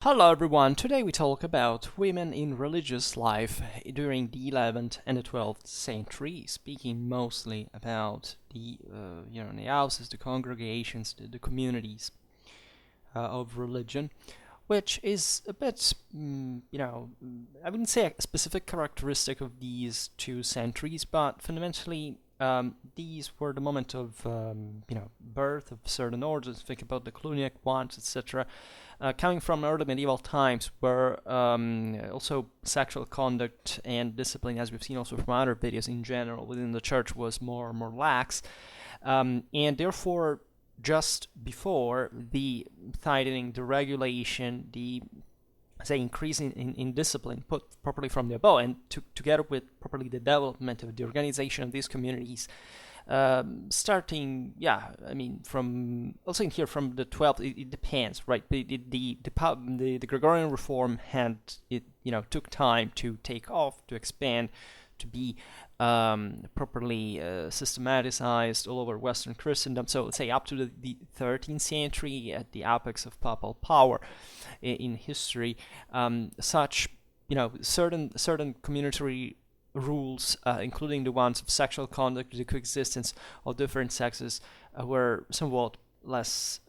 Hello everyone, today we talk about women in religious life during the 11th and the 12th century, speaking mostly about the houses, the congregations, the communities of religion, which is a bit, I wouldn't say a specific characteristic of these two centuries, but fundamentally these were the moment of, birth of certain orders. Think about the Cluniac ones, etc. Coming from early medieval times, where also sexual conduct and discipline, as we've seen also from other videos in general within the church, was more and more lax, and therefore just before the tightening, the regulation, the increase in discipline put properly from the above, and together with properly the development of the organization of these communities, starting, from also in here from the 12th, it depends, right? The Gregorian reform took time to take off, to expand, to be properly systematized all over Western Christendom. So let's say up to the 13th century, at the apex of papal power in history, certain community rules, including the ones of sexual conduct, the coexistence of different sexes, were somewhat less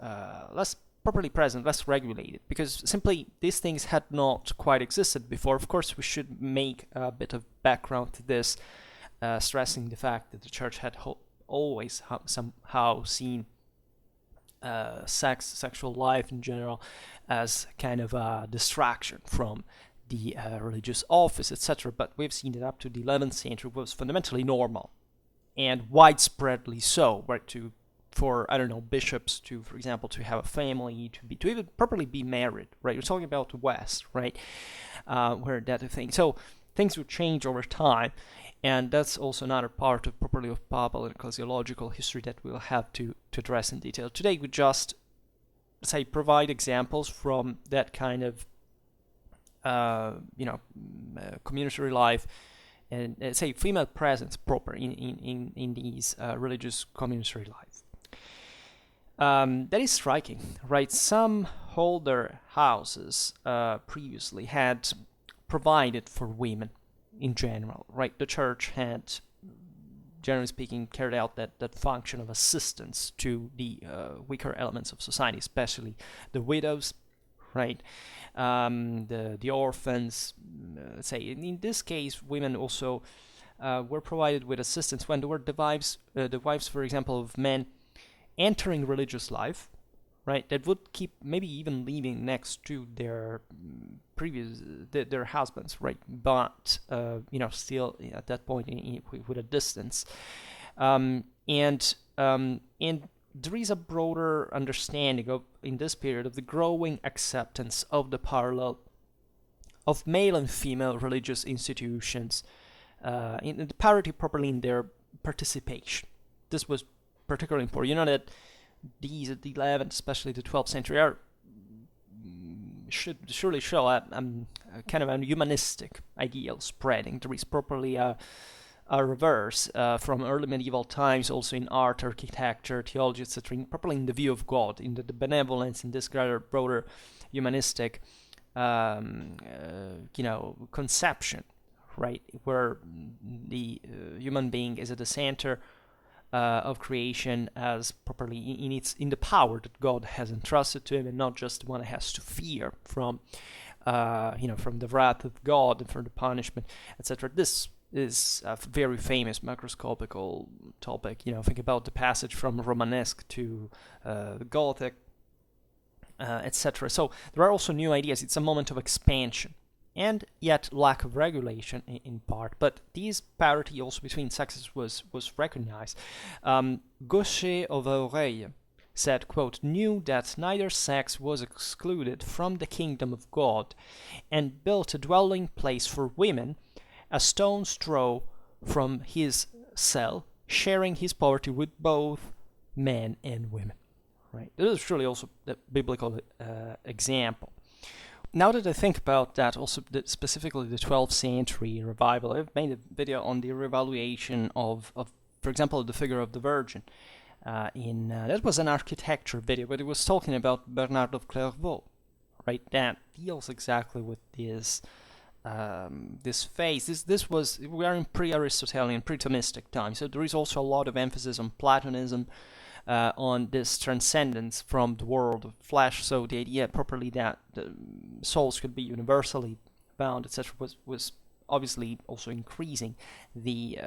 properly present, less regulated, because simply these things had not quite existed before. Of course, we should make a bit of background to this, stressing the fact that the church had always somehow seen sexual life in general as kind of a distraction from the religious office, etc. But we've seen that up to the 11th century was fundamentally normal, and widespreadly so, right? For bishops to, for example, to have a family, to even properly be married, right? We're talking about the West, right? Where that thing. So things would change over time, and that's also another part of properly of papal and ecclesiological history that we'll have to address in detail. Today we just provide examples from that kind of community life, and female presence proper in these religious community life. That is striking, right? Some older houses previously had provided for women in general, right? The church had, generally speaking, carried out that function of assistance to the weaker elements of society, especially the widows, right? The orphans, in this case, women also were provided with assistance when there were the wives, for example, of men entering religious life, right? That would keep maybe even living next to their their husbands, right? But still at that point with a distance, and there is a broader understanding of, in this period, of the growing acceptance of the parallel of male and female religious institutions, in the parity properly in their participation. This was particularly important. You know that these at the 11th, especially the 12th century, should surely show a kind of a humanistic ideal spreading. There is properly a reverse from early medieval times, also in art, architecture, theology, etc., properly in the view of God, in the benevolence, in this broader humanistic, conception, right, where the human being is at the center of creation, as properly in the power that God has entrusted to him, and not just one that has to fear from the wrath of God and from the punishment, etc. This is a very famous macroscopical topic. Think about the passage from Romanesque to Gothic, etc. So there are also new ideas. It's a moment of expansion, and yet lack of regulation in part. But this parity also between sexes was recognized. Gaucher of Aureille said, quote, "knew that neither sex was excluded from the kingdom of God, and built a dwelling place for women, a stone's throw from his cell, sharing his poverty with both men and women." Right? This is truly also the biblical example. Now that I think about that, also specifically the 12th century revival, I've made a video on the revaluation of for example, the figure of the Virgin. That was an architecture video, but it was talking about Bernard of Clairvaux, right? That deals exactly with this this phase. We are in pre-Aristotelian, pre-Thomistic time, so there is also a lot of emphasis on Platonism, on this transcendence from the world of flesh. So the idea properly that the souls could be universally bound, etc., was obviously also increasing the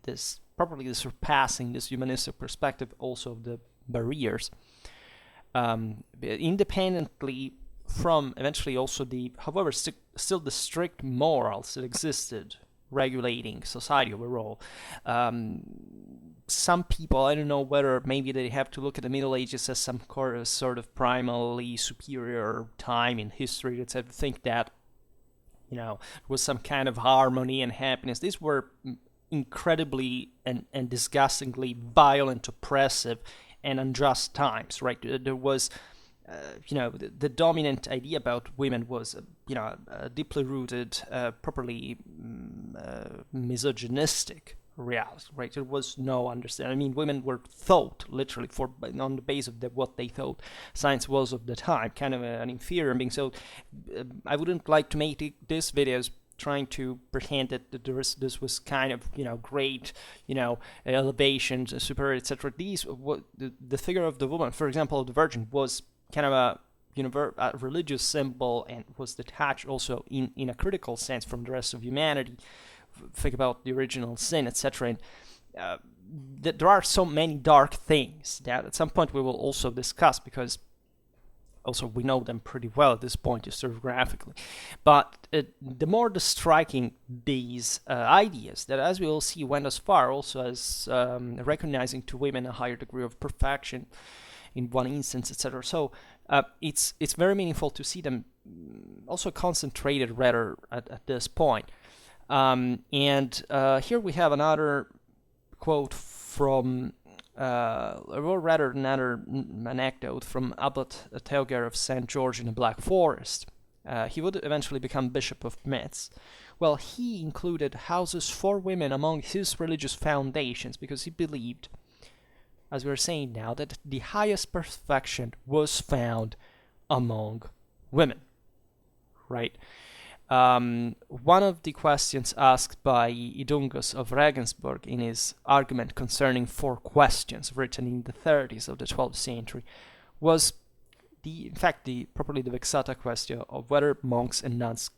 this properly the surpassing this humanistic perspective also of the barriers, independently from eventually also however still the strict morals that existed regulating society overall. Some people, I don't know whether maybe they have to look at the Middle Ages as some sort of primally superior time in history, etc., think that there was some kind of harmony and happiness. These were incredibly and disgustingly violent, oppressive, and unjust times, right? There was, the dominant idea about women was, deeply rooted, properly misogynistic reality, right? There was no understanding. I mean, women were thought literally on the base of what they thought science was of the time, kind of an inferior being. So I wouldn't like to make this videos trying to pretend that this was kind of great elevation, superior, etc. These the figure of the woman, for example, of the Virgin, was kind of a religious symbol and was detached also in a critical sense from the rest of humanity. Think about the original sin, etc. And there are so many dark things that at some point we will also discuss, because also we know them pretty well at this point, historiographically. But the more the striking these ideas, that as we will see went as far also as recognizing to women a higher degree of perfection in one instance, etc. So it's very meaningful to see them also concentrated rather at this point. And here we have another quote from, or rather another anecdote from Abbot Theoger of St. George in the Black Forest. He would eventually become Bishop of Metz. Well, he included houses for women among his religious foundations because he believed, as we are saying now, that the highest perfection was found among women, right? One of the questions asked by Idungus of Regensburg in his argument concerning 4 questions written in the 30s of the 12th century was the vexata question of whether monks and nuns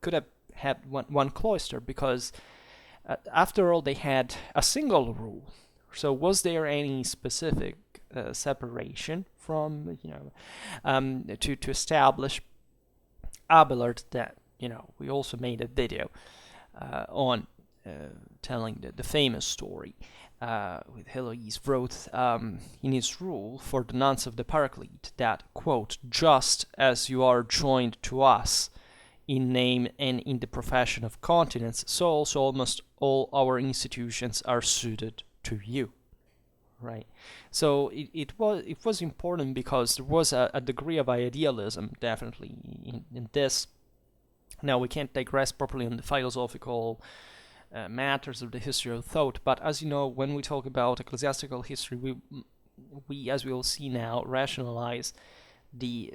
could have had one cloister, because after all they had a single rule. So was there any specific separation from to establish Abelard that we also made a video on telling the famous story with Heloise wrote in his rule for the nuns of the Paraclete that, quote, just as you are joined to us in name and in the profession of continence, so also almost all our institutions are suited to you. Right, so it was important because there was a degree of idealism definitely in this. Now we can't digress properly on the philosophical matters of the history of thought, but as you know, when we talk about ecclesiastical history, we as we will see now, rationalize the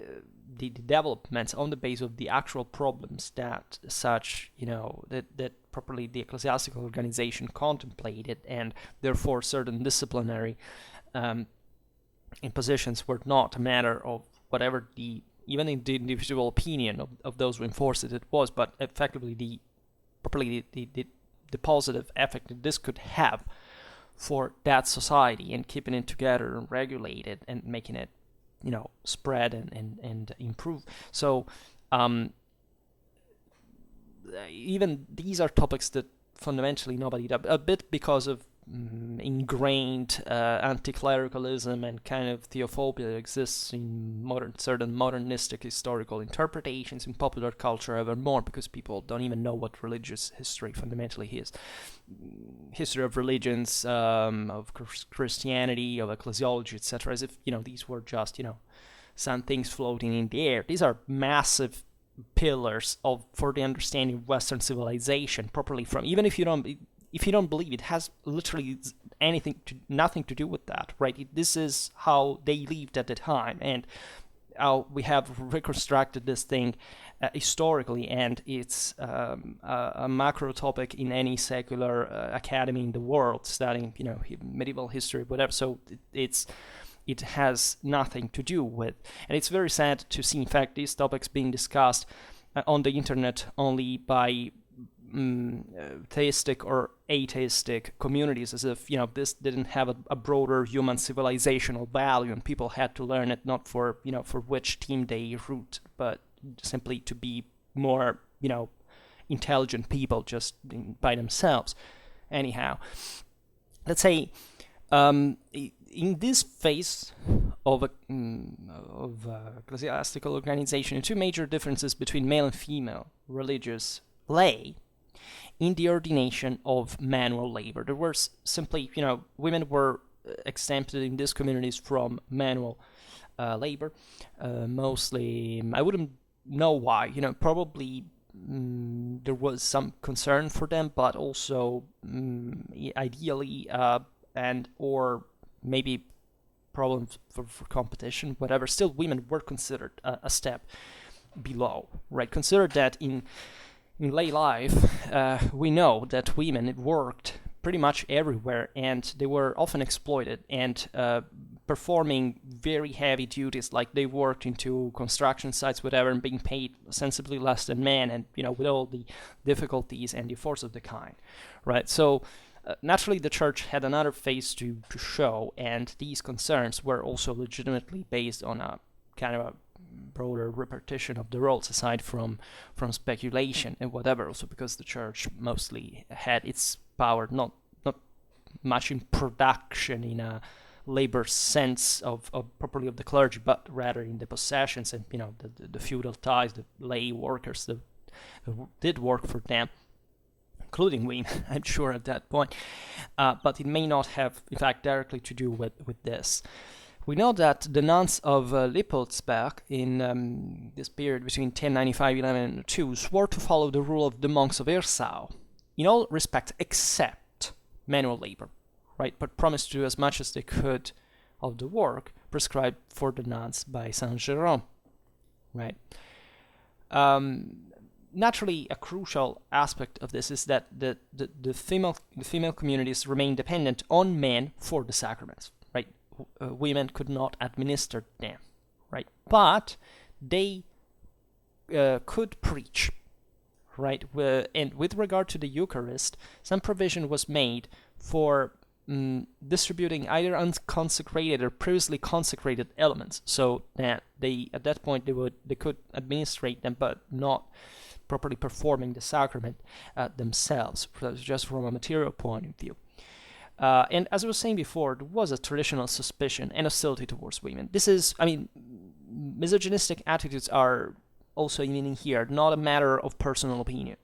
developments on the basis of the actual problems that such that properly the ecclesiastical organization contemplated, and therefore certain disciplinary impositions were not a matter of whatever even in the individual opinion of those who enforced it was, but effectively the positive effect that this could have for that society and keeping it together and regulated and making it spread and improve. So even these are topics that fundamentally nobody, a bit because of ingrained anti-clericalism and kind of theophobia that exists in certain modernistic historical interpretations in popular culture ever more, because people don't even know what religious history fundamentally is. History of religions, of Christianity, of ecclesiology, etc., as if these were just some things floating in the air. These are massive pillars for the understanding of Western civilization properly. From even if you don't believe it has literally nothing to do with that, right? This is how they lived at the time, and how we have reconstructed this thing historically, and it's a macro topic in any secular academy in the world studying, medieval history, whatever. So it has nothing to do with, and it's very sad to see, in fact, these topics being discussed on the internet only by theistic or atheistic communities, as if this didn't have a broader human civilizational value, and people had to learn it not for for which team they root, but simply to be more intelligent people just by themselves. Anyhow, let's say in this phase of ecclesiastical organization, two major differences between male and female religious lay in the ordination of manual labor. There were simply, women were exempted in these communities from manual labor. Mostly, I wouldn't know why. Probably there was some concern for them, but also ideally, and or maybe problems for competition, whatever. Still, women were considered a step below, right? Consider that in lay life, we know that women worked pretty much everywhere, and they were often exploited and performing very heavy duties, like they worked into construction sites, whatever, and being paid sensibly less than men, and with all the difficulties and the efforts of the kind, right? So naturally, the church had another face to show, and these concerns were also legitimately based on a kind of a broader repartition of the roles, aside from speculation and whatever, also because the church mostly had its power not much in production in a labor sense of properly of the clergy, but rather in the possessions and the feudal ties, the lay workers that did work for them, including women, I'm sure, at that point. But it may not have, in fact, directly to do with this. We know that the nuns of Lippoldsberg in this period between 1095, 11, and 2 swore to follow the rule of the monks of Hirsau in all respects except manual labor, right? But promised to do as much as they could of the work prescribed for the nuns by Saint Jerome, right? Naturally, a crucial aspect of this is that the female communities remain dependent on men for the sacraments, right? Women could not administer them, right? But they could preach, right? And with regard to the Eucharist, some provision was made for distributing either unconsecrated or previously consecrated elements, so that they, at that point, they could administrate them, but not properly performing the sacrament themselves, just from a material point of view. And as I was saying before, there was a traditional suspicion and hostility towards women. This is, misogynistic attitudes are also in here, not a matter of personal opinion.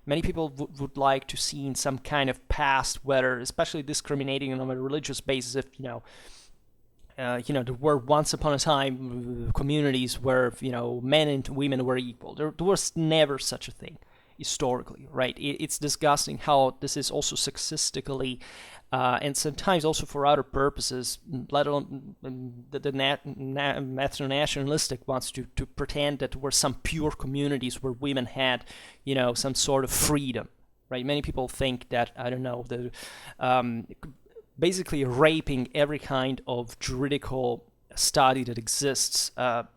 Many people would like to see in some kind of past, whether, especially discriminating on a religious basis, if, there were once upon a time communities where, men and women were equal. There was never such a thing historically, right? It's disgusting how this is also sexistically and sometimes also for other purposes, let alone the nationalistic wants to pretend that there were some pure communities where women had, some sort of freedom, right? Many people think that, basically raping every kind of juridical study that exists, on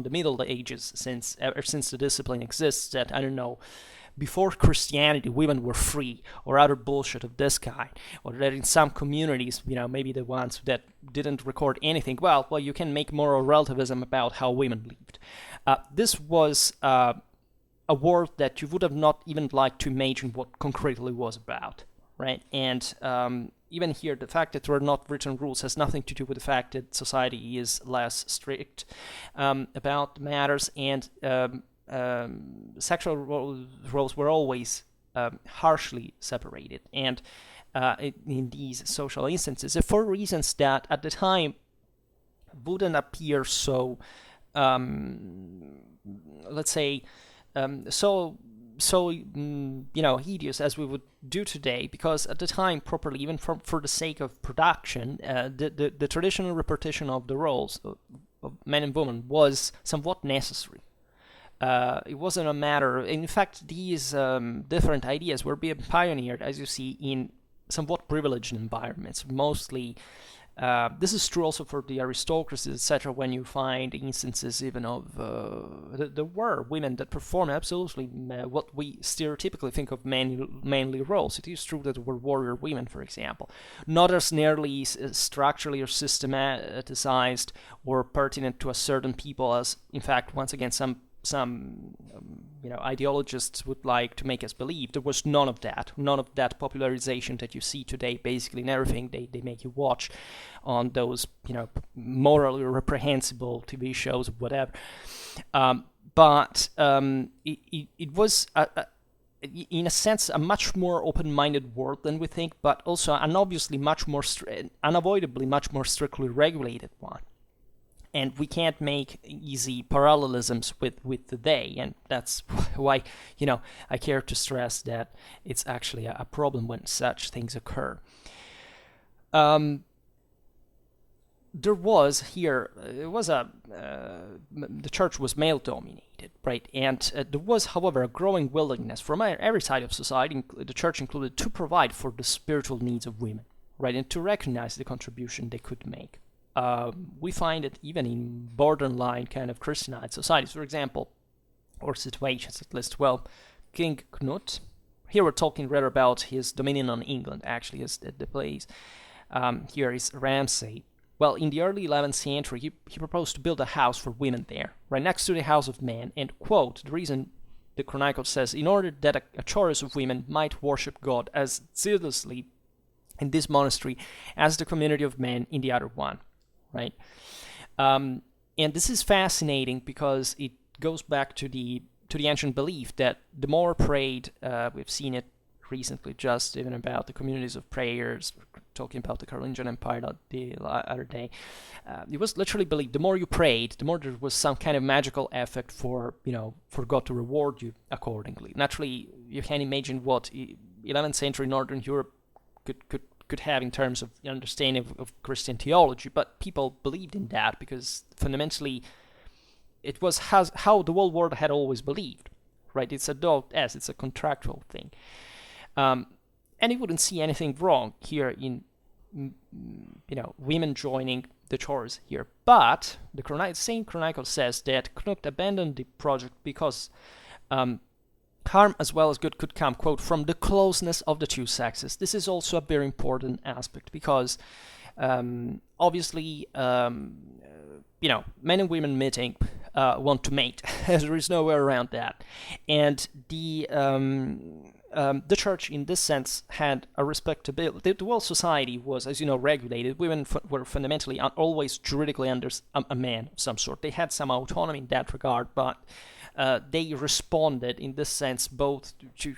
the Middle Ages, ever since the discipline exists, that, before Christianity, women were free, or other bullshit of this kind, or that in some communities, maybe the ones that didn't record anything, well, you can make moral relativism about how women lived. This was a world that you would have not even liked to imagine what concretely was about, right? And even here, the fact that there are not written rules has nothing to do with the fact that society is less strict about matters, and sexual roles were always harshly separated, and in these social instances, for reasons that at the time wouldn't appear so, let's say, hideous as we would do today, because at the time, properly, even for the sake of production, the traditional repartition of the roles men and women was somewhat necessary. It wasn't a matter. In fact, these different ideas were being pioneered, as you see, in somewhat privileged environments. Mostly, this is true also for the aristocracy, etc. When you find instances even of there were women that performed absolutely what we stereotypically think of manly roles. It is true that there were warrior women, for example, not as nearly structurally or systematized or pertinent to a certain people as, in fact, once again, some ideologists would like to make us believe. There was none of that popularization that you see today, basically in everything they make you watch on those morally reprehensible TV shows, whatever. But it was in a sense a much more open-minded world than we think, but also an obviously much more unavoidably much more strictly regulated one. And we can't make easy parallelisms with today, and that's why I care to stress that it's actually a problem when such things occur. The church was male-dominated, right? And there was, however, a growing willingness from every side of society, the church included, to provide for the spiritual needs of women, right, and to recognize the contribution they could make. We find it even in borderline kind of Christianized societies, for example, or situations at least. Well, King Knut, here we're talking rather about his dominion on England, actually, as the place. Here is Ramsay. Well, in the early 11th century, he proposed to build a house for women there, right next to the house of men, and, quote, the reason the Chronicle says, in order that a chorus of women might worship God as zealously in this monastery as the community of men in the other one. Right, and this is fascinating because it goes back to the ancient belief that the more prayed, we've seen it recently, just even about the communities of prayers, talking about the Carolingian Empire the other day. It was literally believed the more you prayed, the more there was some kind of magical effect for God to reward you accordingly. Naturally, you can imagine what 11th century Northern Europe could have in terms of understanding of Christian theology, but people believed in that because fundamentally it was how the whole world had always believed, right? It's a contractual thing, and you wouldn't see anything wrong here in women joining the chorus here. But the same Chronicle says that Knut abandoned the project because harm as well as good could come, quote, from the closeness of the two sexes. This is also a very important aspect because obviously, men and women meeting want to mate. There is no way around that. And the church, in this sense, had a respectability. The whole society was, as you know, regulated. Women were fundamentally always juridically under a man of some sort. They had some autonomy in that regard, but they responded in this sense both to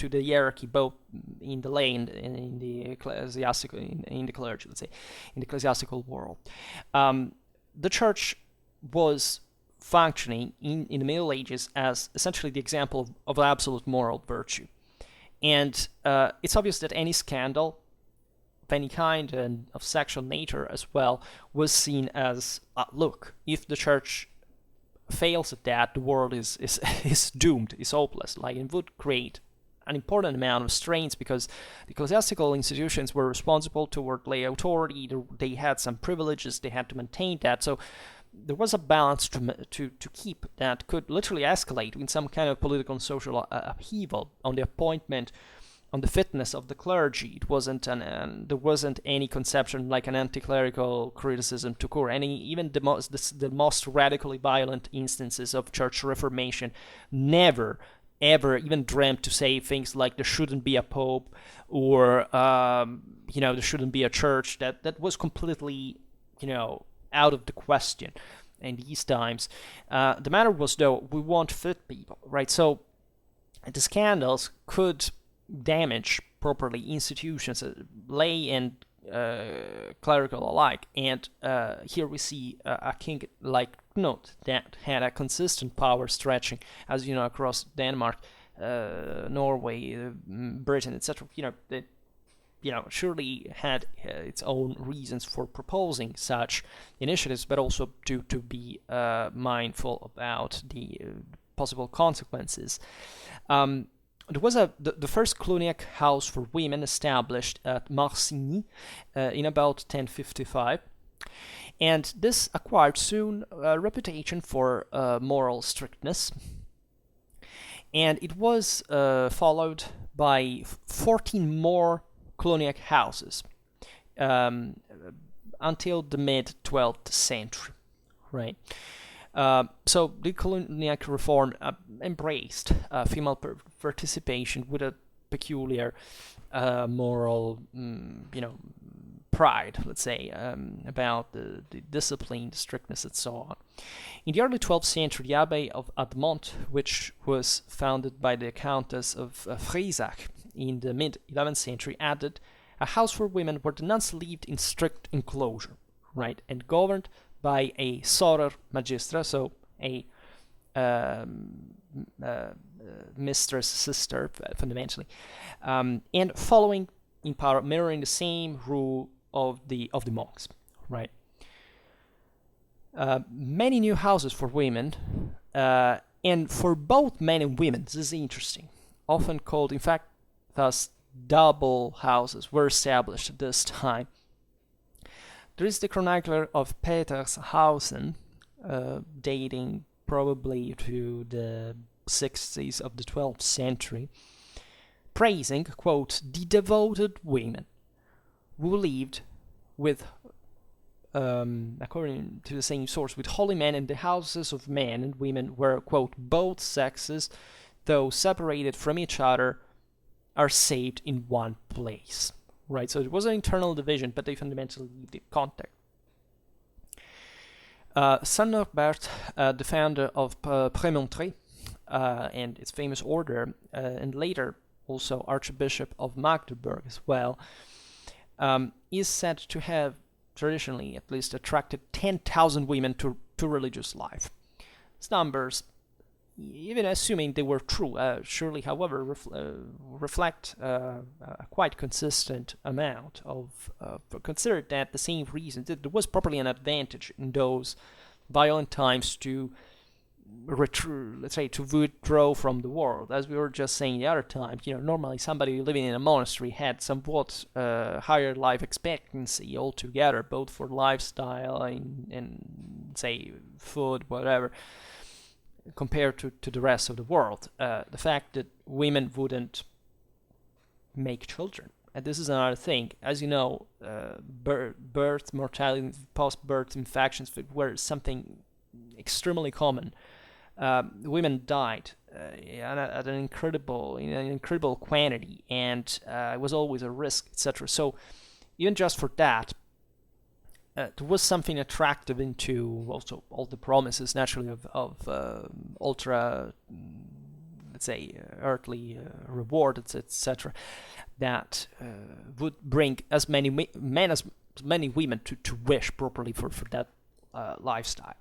the hierarchy, both in the lay and in the ecclesiastical, in the clergy, let's say, in the ecclesiastical world. The church was functioning in the Middle Ages as essentially the example of absolute moral virtue. And it's obvious that any scandal of any kind and of sexual nature as well was seen as, look, if the church fails at that, the world is doomed, is hopeless. Like, it would create an important amount of strains because the ecclesiastical institutions were responsible toward lay authority. They had some privileges, they had to maintain that. So there was a balance to keep that could literally escalate in some kind of political and social upheaval on the appointment, on the fitness of the clergy. It wasn't there wasn't any conception like an anti-clerical criticism to occur. Even the most radically violent instances of church reformation never ever even dreamt to say things like there shouldn't be a pope or there shouldn't be a church. That was completely out of the question in these times. The matter was, though, we want fit people, right? So the scandals could damage properly institutions, lay and clerical alike. And here we see a king like Knut that had a consistent power stretching, as you know, across Denmark, Norway, Britain, etc. surely had its own reasons for proposing such initiatives, but also to be mindful about the possible consequences. There was the first Cluniac house for women established at Marcigny in about 1055, and this acquired soon a reputation for moral strictness, and it was followed by 14 more Cluniac houses until the mid-12th century, right? So the Cluniac reform embraced female participation with a peculiar moral, pride, let's say, about the discipline, the strictness, and so on. In the early 12th century, the Abbey of Admont, which was founded by the Countess of Friesac in the mid-11th century, added a house for women where the nuns lived in strict enclosure, right, and governed by a soror magistra, so a mistress, sister, fundamentally, and following in power, mirroring the same rule of the monks, right? Many new houses for women, and for both men and women. This is interesting. Often called, in fact, thus double houses were established at this time. There is the chronicler of Petershausen, dating probably to the 60s of the 12th century, praising, quote, the devoted women who lived with, according to the same source, with holy men in the houses of men and women where, quote, both sexes, though separated from each other, are saved in one place. Right, so it was an internal division, but they fundamentally lived in contact. Saint Norbert, the founder of Prémontré and its famous order, and later also Archbishop of Magdeburg as well, is said to have traditionally at least attracted 10,000 women to religious life. These numbers, even assuming they were true, surely, however, reflect a quite consistent amount of, consider that the same reason, that there was probably an advantage in those violent times to, let's say, to withdraw from the world. As we were just saying the other time, normally somebody living in a monastery had somewhat higher life expectancy altogether, both for lifestyle and say, food, whatever, compared to the rest of the world. The fact that women wouldn't make children. And this is another thing. As you know, birth mortality, post-birth infections were something extremely common. Women died at an incredible quantity, and it was always a risk, etc. So even just for that, there was something attractive into also all the promises, naturally, of ultra, let's say, earthly rewards, etc., that would bring as many men as many women to wish properly for that lifestyle.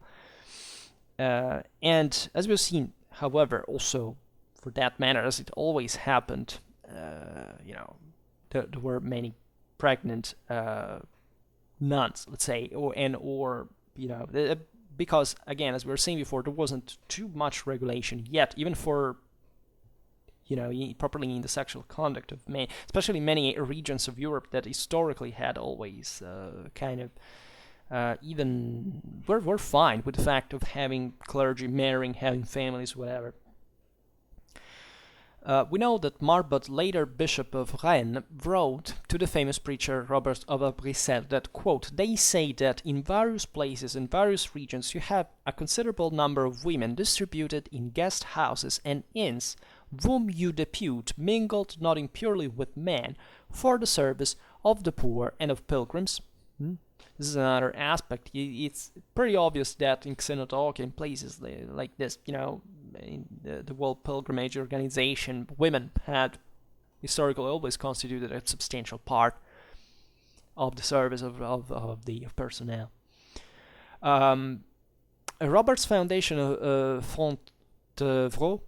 And as we've seen, however, also for that matter, as it always happened, there were many pregnant nuns, let's say, or because again, as we were saying before, there wasn't too much regulation yet, even for properly in the sexual conduct of men, especially many regions of Europe that historically had always kind of even we're fine with the fact of having clergy marrying, having families, whatever. We know that Marbot, later Bishop of Rennes, wrote to the famous preacher Robert of Brissel that, quote, they say that in various places and various regions you have a considerable number of women distributed in guest houses and inns, whom you depute, mingled not impurely with men, for the service of the poor and of pilgrims. This is another aspect. It's pretty obvious that in Xenotalk and places like this, in the World Pilgrimage Organization, women had historically always constituted a substantial part of the service of the personnel. Robert's foundation, Fontevraud,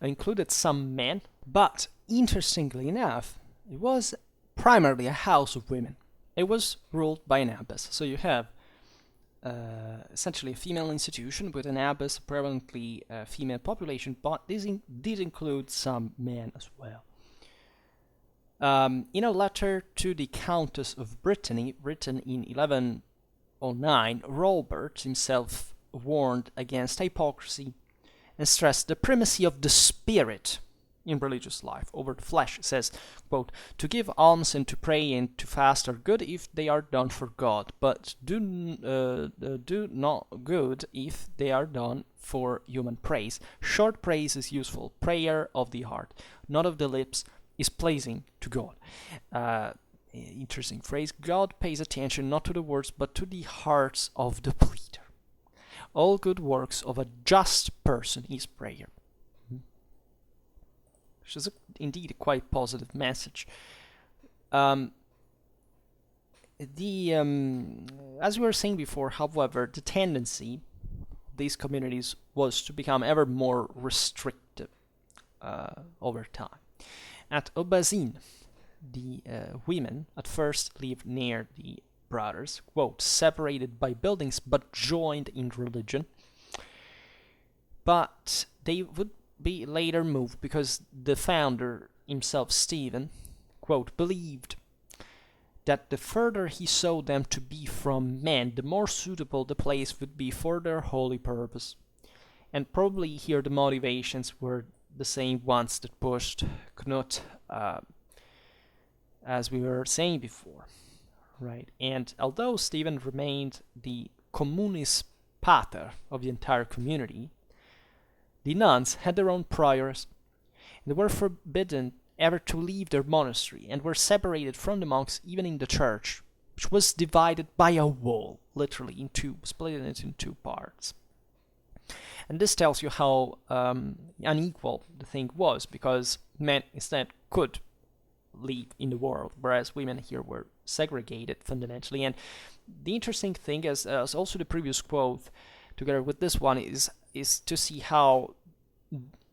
included some men, but interestingly enough, it was primarily a house of women. It was ruled by an abbess. So you have essentially a female institution with an abbess, prevalently female population, but this did include some men as well. In a letter to the Countess of Brittany, written in 1109, Robert himself warned against hypocrisy and stressed the primacy of the spirit in religious life over the flesh. It says, quote, "To give alms and to pray and to fast are good if they are done for God, but do not good if they are done for human praise. Short praise is useful. Prayer of the heart, not of the lips, is pleasing to God." Interesting phrase. God pays attention not to the words but to the hearts of the pleader. All good works of a just person is prayer. Which is indeed a quite positive message. As we were saying before, however, the tendency of these communities was to become ever more restrictive over time. At Aubazine, the women at first lived near the brothers, quote, separated by buildings but joined in religion. But they would be later moved because the founder himself, Stephen, quote, believed that the further he saw them to be from men, the more suitable the place would be for their holy purpose. And probably here the motivations were the same ones that pushed Knut, as we were saying before, right? And although Stephen remained the communis pater of the entire community, the nuns had their own priors. They were forbidden ever to leave their monastery and were separated from the monks even in the church, which was divided by a wall, literally split into two parts. And this tells you how unequal the thing was, because men instead could live in the world, whereas women here were segregated fundamentally. And the interesting thing, as also the previous quote, together with this one, is to see how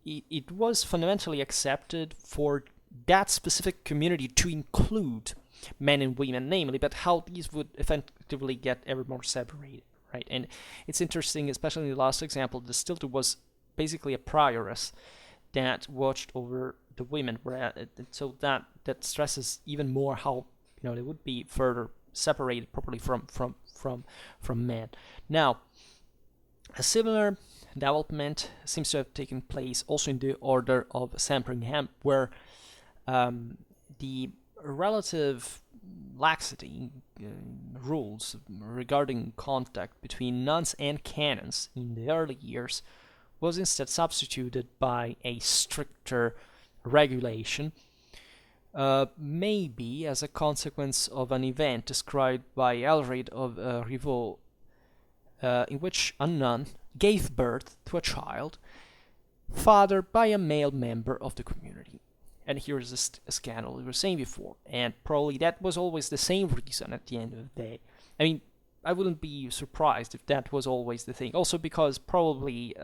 it was fundamentally accepted for that specific community to include men and women, namely, but how these would effectively get ever more separated, right? And it's interesting, especially in the last example, the still was basically a prioress that watched over the women, so that stresses even more how they would be further separated properly from men. Now, a similar development seems to have taken place also in the order of Sandringham, where the relative laxity rules regarding contact between nuns and canons in the early years was instead substituted by a stricter regulation, maybe as a consequence of an event described by Elred of Rivaux, in which a nun gave birth to a child fathered by a male member of the community. And here's a scandal we were saying before, and probably that was always the same reason at the end of the day. I mean, I wouldn't be surprised if that was always the thing. Also because probably,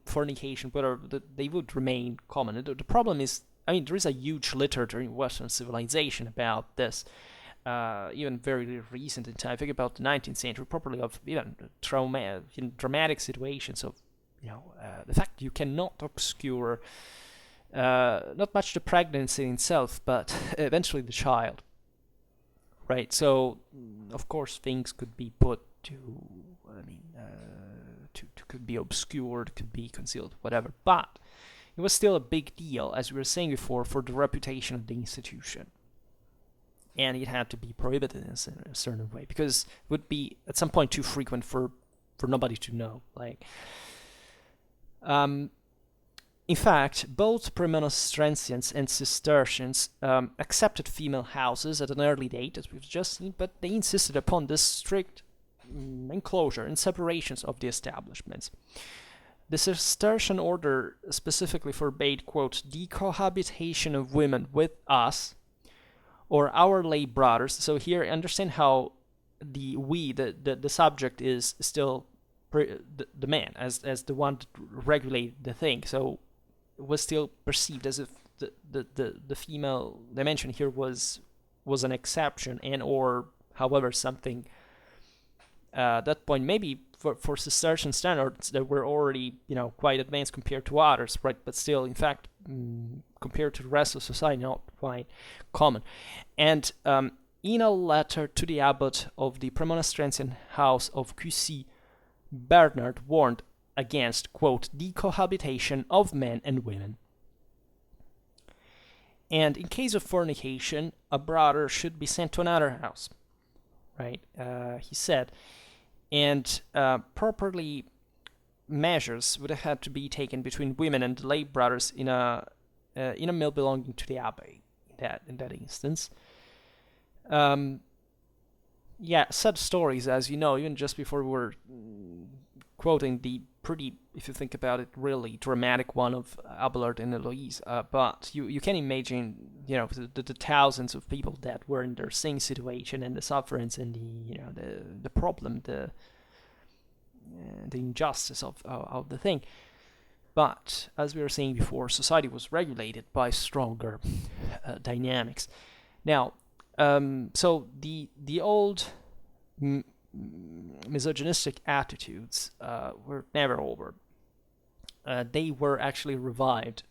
fornication, whatever, they would remain common. The problem is, there is a huge literature in Western civilization about this, even very recent in time. Think about the 19th century, properly, of even dramatic situations of, the fact you cannot obscure not much the pregnancy itself, but eventually the child. Right, so of course things could be put to, could be obscured, could be concealed, whatever. But it was still a big deal, as we were saying before, for the reputation of the institution, and it had to be prohibited in a certain way because it would be at some point too frequent for nobody to know. In fact, both Premonstratensians and Cistercians accepted female houses at an early date, as we've just seen, but they insisted upon this strict enclosure and separations of the establishments. The Cistercian order specifically forbade, quote, the cohabitation of women with us or our lay brothers. So here, understand how the subject is still the man as the one that regulated the thing. So it was still perceived as if the female dimension here was an exception, and or however something at that point maybe for Cistercian standards that were already quite advanced compared to others, right? But still, in fact, compared to the rest of society, not quite common. And in a letter to the abbot of the Premonastrensian house of XI, Bernard warned against, quote, the cohabitation of men and women. And in case of fornication, a brother should be sent to another house, right? He said, and properly measures would have had to be taken between women and the lay brothers in a mill belonging to the abbey. In that instance, sad stories, as you know, even just before we were quoting the pretty, if you think about it, really dramatic one of Abelard and Eloise. But you can imagine, the thousands of people that were in their same situation, and the sufferance, and the problem, the injustice of the thing. But as we were saying before, society was regulated by stronger dynamics. Now, so the old misogynistic attitudes were never over. They were actually revived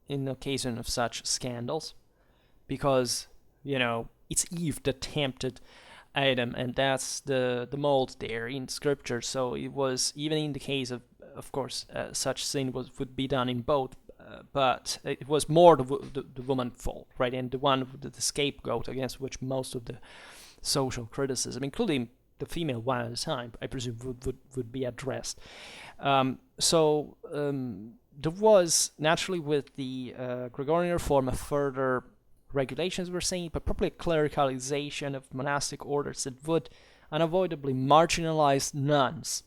in occasion of such scandals, because it's Eve that tempted Adam, and that's the mold there in Scripture. So it was, even in the case of course, such sin would be done in both, but it was more the woman's fault, right? And the one, the scapegoat against which most of the social criticism, including the female one at the time, I presume, would be addressed. So there was, naturally, with the Gregorian reform, a further regulations, we're saying, but probably a clericalization of monastic orders that would unavoidably marginalize nuns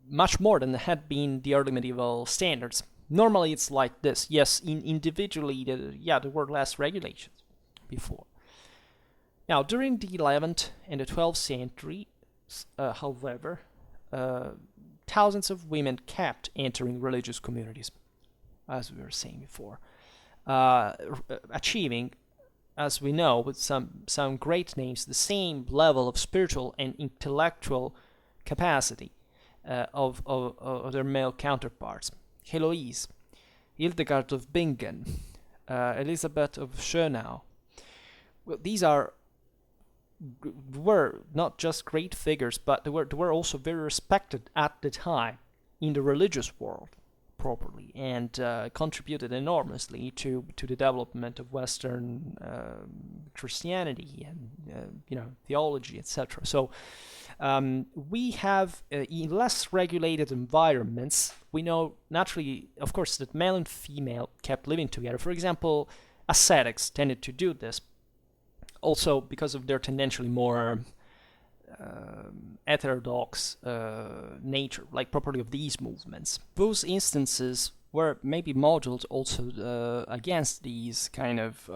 much more than had been the early medieval standards. Normally it's like this. Yes, individually, there were less regulations before. Now, during the 11th and the 12th century, however, thousands of women kept entering religious communities, as we were saying before, achieving, as we know, with some great names, the same level of spiritual and intellectual capacity of their male counterparts. Heloise, Hildegard of Bingen, Elizabeth of Schönau. Well, these were not just great figures, but they were also very respected at the time in the religious world, properly, and contributed enormously to the development of Western Christianity and theology, etc. So we have, in less regulated environments, we know naturally, of course, that male and female kept living together. For example, ascetics tended to do this, also because of their tendentially more heterodox nature, like properly of these movements. Those instances were maybe modeled also against these kind of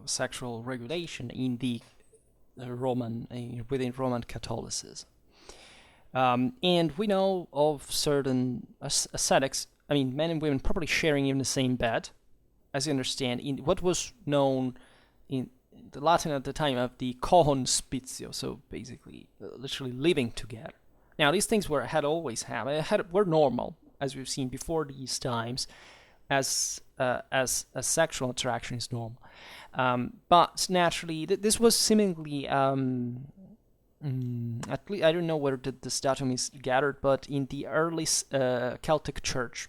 sexual regulation in the within Roman Catholicism. And we know of certain ascetics, men and women probably sharing in the same bed, as you understand, in what was known in the Latin at the time of the co-hospitio, so basically, literally living together. Now, these things were normal, as we've seen before these times, as sexual attraction is normal. But naturally, this was seemingly, at least, I don't know where this datum is gathered, but in the early Celtic Church,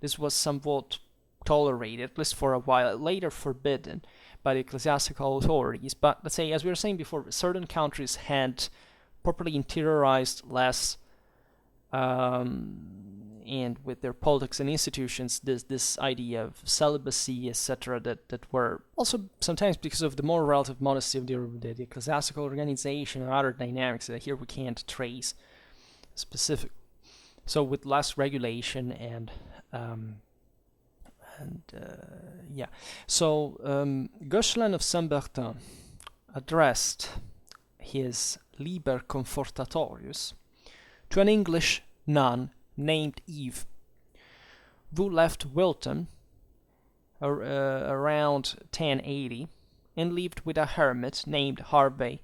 this was somewhat tolerated, at least for a while, later forbidden by the ecclesiastical authorities. But let's say, as we were saying before, certain countries had properly interiorized less, and with their politics and institutions, this idea of celibacy, etc., that were also sometimes because of the more relative modesty of the ecclesiastical organization and other dynamics that here we can't trace specifically. So with less regulation So Gosselin of Saint-Bertin addressed his Liber Confortatorius to an English nun named Eve, who left Wilton around 1080 and lived with a hermit named Harvey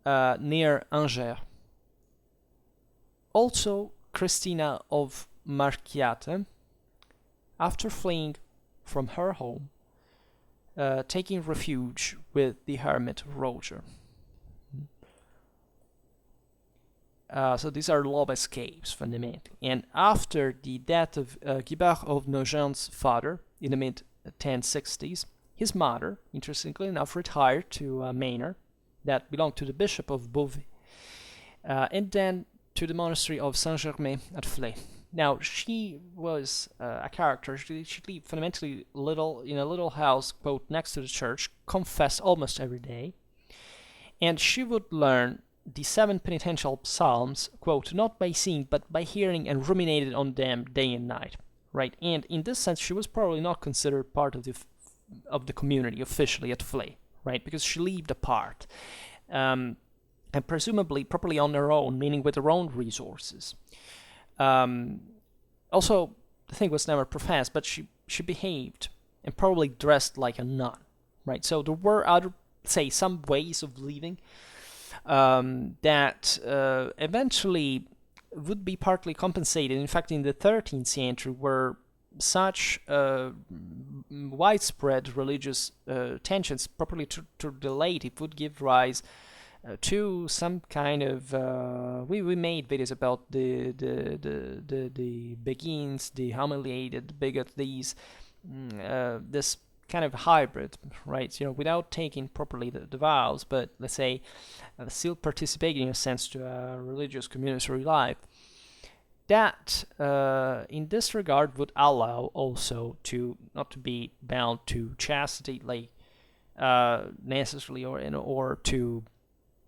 near Angers. Also, Christina of Marchiate, after fleeing from her home, taking refuge with the hermit Roger. So these are love escapes, fundamentally. And after the death of Guibert of Nogen's father in the mid-1060s, his mother, interestingly enough, retired to a manor that belonged to the Bishop of Beauvais, and then to the monastery of Saint-Germain at Flers. Now, she was a character. She lived fundamentally in a little house, quote, next to the church, confessed almost every day, and she would learn the 7 penitential psalms, quote, not by seeing, but by hearing, and ruminated on them day and night, right? And in this sense, she was probably not considered part of the community officially at Flers, right? Because she lived apart, and presumably properly on her own, meaning with her own resources. Also, the thing was never professed, but she behaved and probably dressed like a nun, right? So there were other, say, some ways of living that eventually would be partly compensated. In fact, in the 13th century, where such widespread religious tensions, properly to relate, it would give rise to some kind of we made videos about the Beguines, the humiliated, the bigot, these this kind of hybrid, right? Without taking properly the vows, but let's say still participating in a sense to a religious community life. That, in this regard, would allow also to not to be bound to chastity, like necessarily, or to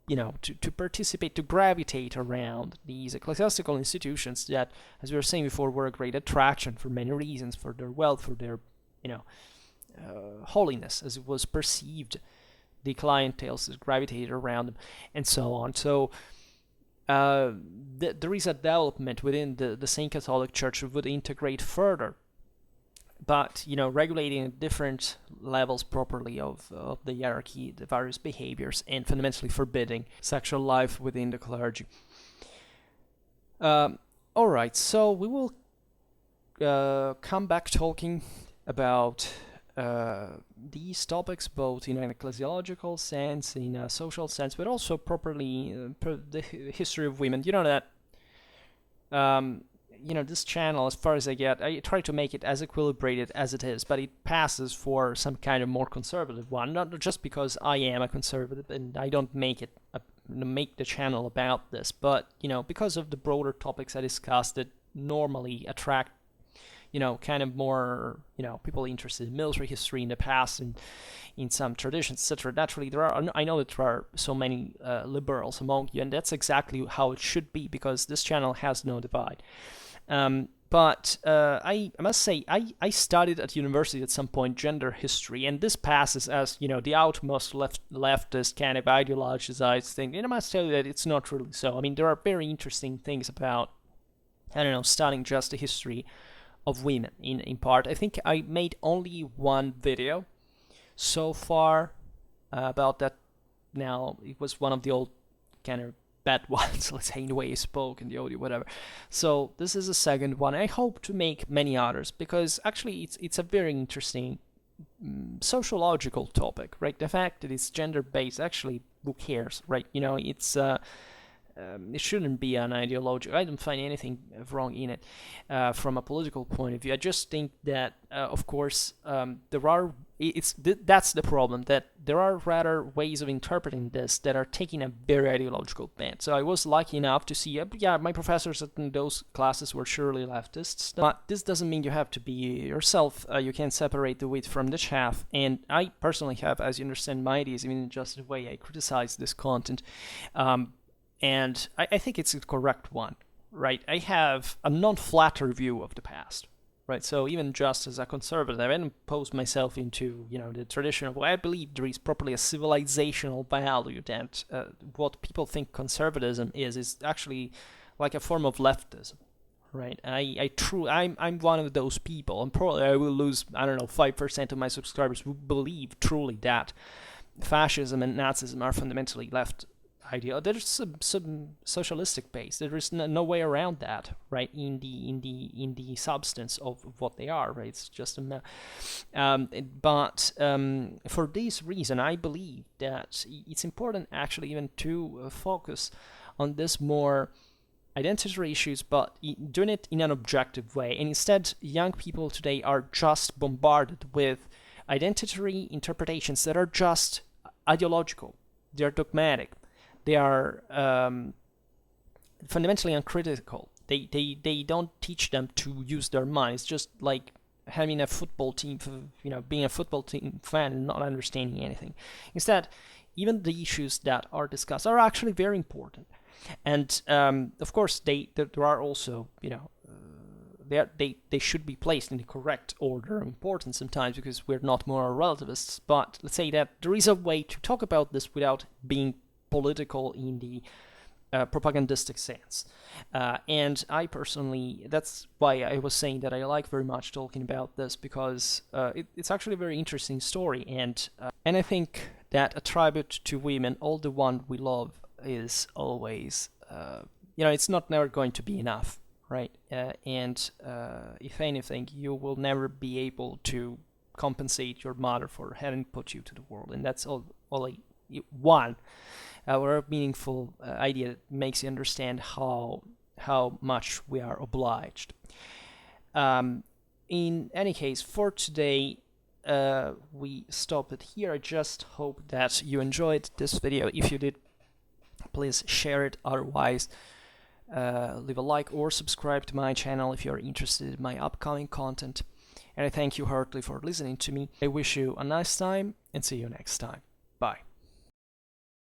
to participate, to gravitate around these ecclesiastical institutions that, as we were saying before, were a great attraction for many reasons, for their wealth, for their holiness as it was perceived, the clientele that gravitated around them, and so on. So there is a development within the Saint Catholic Church that would integrate further, but regulating at different levels properly of the hierarchy, the various behaviors, and fundamentally forbidding sexual life within the clergy. All right, so we will come back talking about these topics, both in an ecclesiological sense, in a social sense, but also properly the history of women. This channel, as far as I get, I try to make it as equilibrated as it is, but it passes for some kind of more conservative one, not just because I am a conservative and I don't make the channel about this, but because of the broader topics I discussed that normally attract kind of more, people interested in military history in the past and in some traditions, etc. Naturally, I know that there are so many liberals among you, and that's exactly how it should be, because this channel has no divide. But I must say, I studied at university at some point gender history, and this passes as, the outmost leftist kind of ideologized thing. And I must tell you that it's not really so. I mean, there are very interesting things about, studying just the history of women in part. I think I made only one video so far about that. Now, it was one of the old kind of bad ones, let's say, in the way I spoke, in the audio, whatever. So this is a second one. I hope to make many others, because actually it's a very interesting sociological topic, right? The fact that it's gender-based, actually, who cares, right? It's it shouldn't be an ideology. I don't find anything wrong in it from a political point of view. I just think that, of course, that's the problem, that there are rather ways of interpreting this that are taking a very ideological bent. So I was lucky enough to see, my professors in those classes were surely leftists, but this doesn't mean you have to be yourself. You can separate the wheat from the chaff, and I personally have, as you understand, my ideas, even in just the way I criticize this content. And I think it's a correct one, right? I have a non-flatter view of the past, right? So even just as a conservative, I haven't posed myself into, the tradition of what I believe there is properly a civilizational value, that what people think conservatism is actually like a form of leftism, right? I'm one of those people, and probably I will lose, I don't know, 5% of my subscribers who believe truly that fascism and Nazism are fundamentally left idea. There's some socialistic base. There is no way around that, right? In the substance of what they are, right? It's just but for this reason, I believe that it's important actually even to focus on this more identity issues, but doing it in an objective way. And instead, young people today are just bombarded with identity interpretations that are just ideological. They're dogmatic. They are fundamentally uncritical. They don't teach them to use their minds. Just like having a football team, being a football team fan and not understanding anything. Instead, even the issues that are discussed are actually very important. And of course, there are also, they should be placed in the correct order of importance sometimes, because we're not moral relativists. But let's say that there is a way to talk about this without being political in the propagandistic sense. And I personally, that's why I was saying that I like very much talking about this, because it's actually a very interesting story. And I think that a tribute to women, all the one we love, is always, it's not never going to be enough, right? And if anything, you will never be able to compensate your mother for having put you to the world. And that's only one or a meaningful idea that makes you understand how much we are obliged. In any case, for today, we stop it here. I just hope that you enjoyed this video. If you did, please share it. Otherwise, leave a like or subscribe to my channel if you're interested in my upcoming content. And I thank you heartily for listening to me. I wish you a nice time and see you next time. Bye.